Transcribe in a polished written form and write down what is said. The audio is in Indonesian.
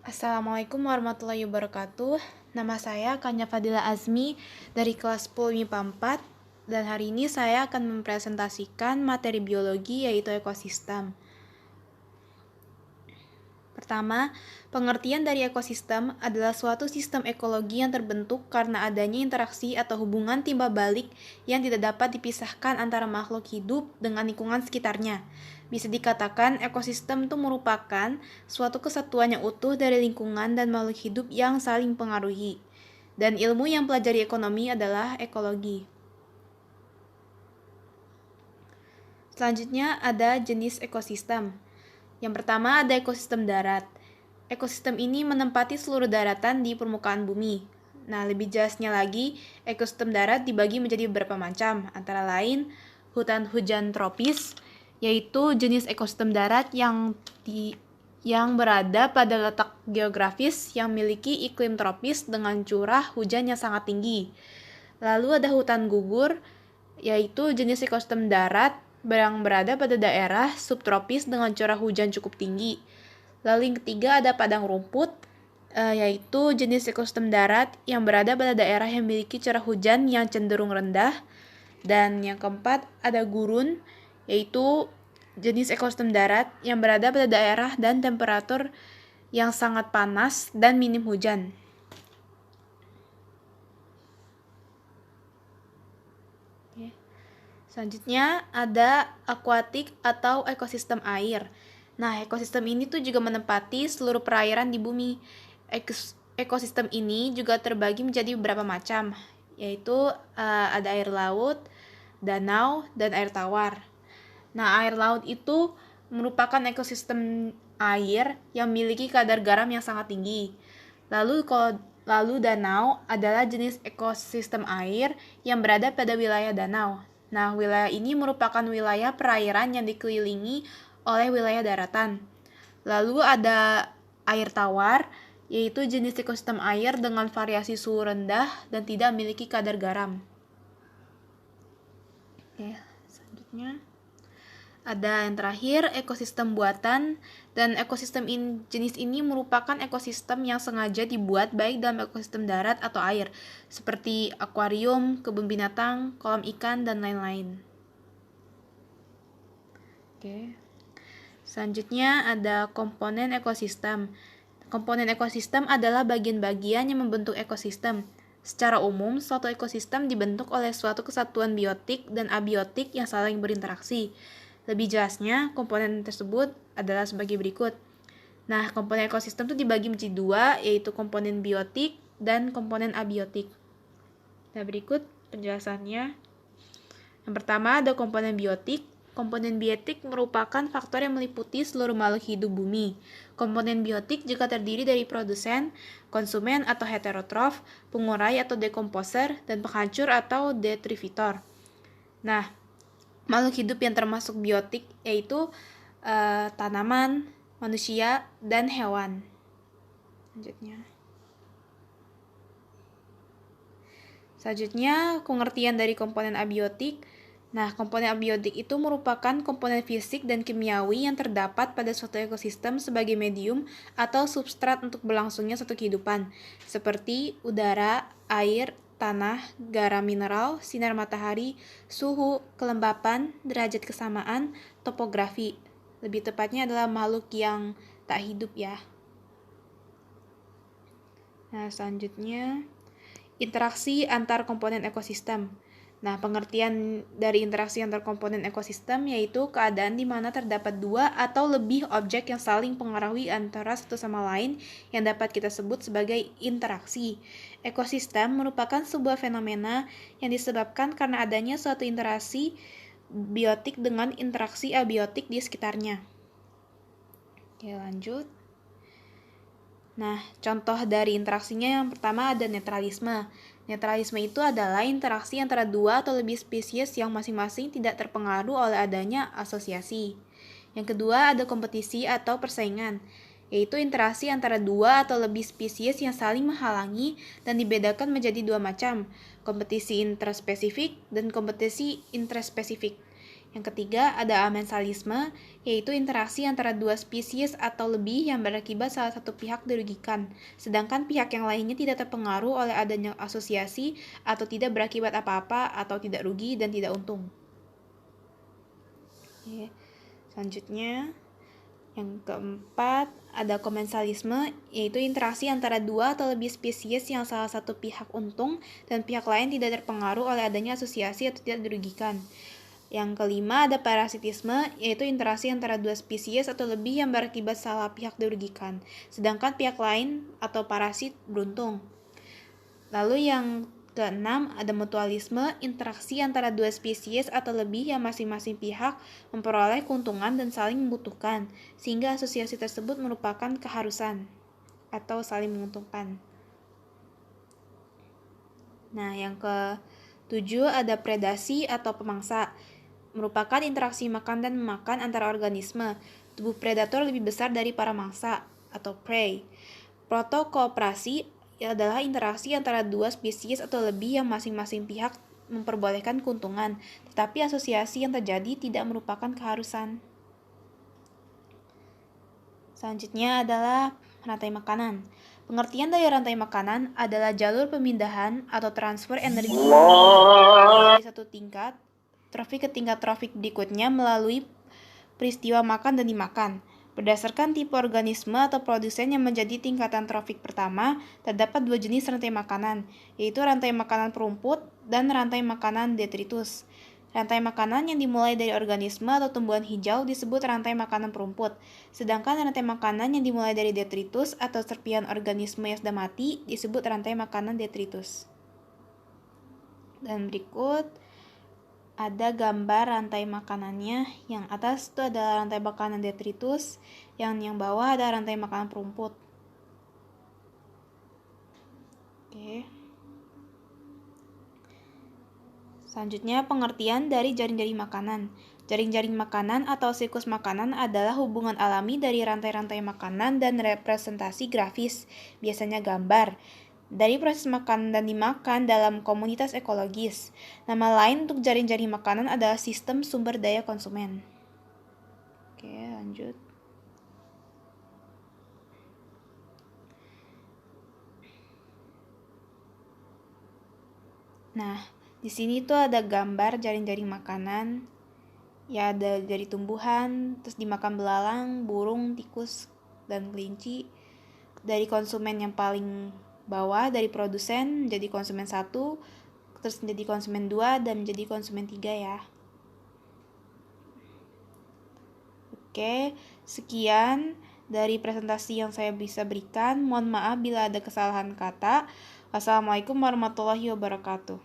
Assalamualaikum warahmatullahi wabarakatuh. Nama saya Kanya Fadila Azmi dari kelas 10 MIPA 4 dan hari ini saya akan mempresentasikan materi biologi yaitu ekosistem. Pertama, pengertian dari ekosistem adalah suatu sistem ekologi yang terbentuk karena adanya interaksi atau hubungan timbal balik yang tidak dapat dipisahkan antara makhluk hidup dengan lingkungan sekitarnya. Bisa dikatakan ekosistem itu merupakan suatu kesatuan yang utuh dari lingkungan dan makhluk hidup yang saling pengaruhi. Dan ilmu yang pelajari ekonomi adalah ekologi. Selanjutnya ada jenis ekosistem. Yang pertama ada ekosistem darat. Ekosistem ini menempati seluruh daratan di permukaan bumi. Nah, lebih jelasnya lagi, ekosistem darat dibagi menjadi beberapa macam, antara lain hutan hujan tropis, yaitu jenis ekosistem darat yang berada pada letak geografis yang memiliki iklim tropis dengan curah hujan yang sangat tinggi. Lalu ada hutan gugur, yaitu jenis ekosistem darat yang berada pada daerah subtropis dengan curah hujan cukup tinggi. Lalu yang ketiga ada padang rumput, yaitu jenis ekosistem darat yang berada pada daerah yang memiliki curah hujan yang cenderung rendah. Dan yang keempat ada gurun, yaitu jenis ekosistem darat yang berada pada daerah dan temperatur yang sangat panas dan minim hujan. Selanjutnya ada akuatik atau ekosistem air. Nah, ekosistem ini tuh juga menempati seluruh perairan di bumi. Ekosistem ini juga terbagi menjadi beberapa macam, yaitu ada air laut, danau, dan air tawar. Nah, air laut itu merupakan ekosistem air yang memiliki kadar garam yang sangat tinggi. Lalu danau adalah jenis ekosistem air yang berada pada wilayah danau. Nah, wilayah ini merupakan wilayah perairan yang dikelilingi oleh wilayah daratan. Lalu ada air tawar, yaitu jenis ekosistem air dengan variasi suhu rendah dan tidak memiliki kadar garam. Oke, selanjutnya ada yang terakhir, ekosistem buatan. Dan ekosistem jenis ini merupakan ekosistem yang sengaja dibuat baik dalam ekosistem darat atau air, seperti akuarium, kebun binatang, kolam ikan, dan lain-lain. Oke. Selanjutnya ada komponen ekosistem. Komponen ekosistem adalah bagian-bagian yang membentuk ekosistem. Secara umum, suatu ekosistem dibentuk oleh suatu kesatuan biotik dan abiotik yang saling berinteraksi. Lebih jelasnya, komponen tersebut adalah sebagai berikut. Nah, komponen ekosistem itu dibagi menjadi dua, yaitu komponen biotik dan komponen abiotik. Nah, berikut penjelasannya. Yang pertama ada komponen biotik. Komponen biotik merupakan faktor yang meliputi seluruh makhluk hidup bumi. Komponen biotik juga terdiri dari produsen, konsumen atau heterotrof, pengurai atau dekomposer, dan penghancur atau detritivor. Nah, makhluk hidup yang termasuk biotik yaitu tanaman, manusia, dan hewan. Selanjutnya, pengertian dari komponen abiotik. Nah, komponen abiotik itu merupakan komponen fisik dan kimiawi yang terdapat pada suatu ekosistem sebagai medium atau substrat untuk berlangsungnya suatu kehidupan, seperti udara, air, tanah, garam mineral, sinar matahari, suhu, kelembapan, derajat kesamaan, topografi. Lebih tepatnya adalah makhluk yang tak hidup ya. Nah, selanjutnya interaksi antar komponen ekosistem. Nah, pengertian dari interaksi antar komponen ekosistem yaitu keadaan di mana terdapat dua atau lebih objek yang saling mempengaruhi antara satu sama lain yang dapat kita sebut sebagai interaksi. Ekosistem merupakan sebuah fenomena yang disebabkan karena adanya suatu interaksi biotik dengan interaksi abiotik di sekitarnya. Oke, lanjut. Nah, contoh dari interaksinya yang pertama ada netralisme. Netralisme itu adalah interaksi antara dua atau lebih spesies yang masing-masing tidak terpengaruh oleh adanya asosiasi. Yang kedua ada kompetisi atau persaingan, yaitu interaksi antara dua atau lebih spesies yang saling menghalangi dan dibedakan menjadi dua macam, kompetisi intraspesifik dan kompetisi intraspesifik. Yang ketiga, ada amensalisme, yaitu interaksi antara dua spesies atau lebih yang berakibat salah satu pihak dirugikan, sedangkan pihak yang lainnya tidak terpengaruh oleh adanya asosiasi atau tidak berakibat apa-apa atau tidak rugi dan tidak untung. Oke. Selanjutnya, yang keempat, ada komensalisme, yaitu interaksi antara dua atau lebih spesies yang salah satu pihak untung dan pihak lain tidak terpengaruh oleh adanya asosiasi atau tidak dirugikan. Yang kelima, ada parasitisme, yaitu interaksi antara dua spesies atau lebih yang berakibat salah pihak dirugikan, sedangkan pihak lain atau parasit beruntung. Lalu yang keenam, ada mutualisme, interaksi antara dua spesies atau lebih yang masing-masing pihak memperoleh keuntungan dan saling membutuhkan, sehingga asosiasi tersebut merupakan keharusan atau saling menguntungkan. Nah, yang ketujuh, ada predasi atau pemangsa, merupakan interaksi makan dan memakan antara organisme. Tubuh predator lebih besar dari para mangsa atau prey. Protokooperasi adalah interaksi antara dua spesies atau lebih yang masing-masing pihak memperbolehkan keuntungan, tetapi asosiasi yang terjadi tidak merupakan keharusan. Selanjutnya adalah rantai makanan. Pengertian dari rantai makanan adalah jalur pemindahan atau transfer energi dari satu tingkat trofik ke tingkat trofik berikutnya melalui peristiwa makan dan dimakan. Berdasarkan tipe organisme atau produsen yang menjadi tingkatan trofik pertama, terdapat dua jenis rantai makanan, yaitu rantai makanan perumput dan rantai makanan detritus. Rantai makanan yang dimulai dari organisme atau tumbuhan hijau disebut rantai makanan perumput, sedangkan rantai makanan yang dimulai dari detritus atau serpihan organisme yang sudah mati disebut rantai makanan detritus. Dan berikut ada gambar rantai makanannya. Yang atas itu adalah rantai makanan detritus, yang bawah ada rantai makanan perumput. Oke. Selanjutnya, pengertian dari jaring-jaring makanan. Jaring-jaring makanan atau siklus makanan adalah hubungan alami dari rantai-rantai makanan dan representasi grafis, biasanya gambar, dari proses makan dan dimakan dalam komunitas ekologis. Nama lain untuk jaring-jaring makanan adalah sistem sumber daya konsumen. Oke, lanjut. Nah, di sini tuh ada gambar jaring-jaring makanan. Ya, ada dari tumbuhan, terus dimakan belalang, burung, tikus, dan kelinci. Dari konsumen yang paling bawah, dari produsen menjadi konsumen 1, terus menjadi konsumen 2, dan menjadi konsumen 3 ya. Oke, sekian dari presentasi yang saya bisa berikan. Mohon maaf bila ada kesalahan kata. Wassalamualaikum warahmatullahi wabarakatuh.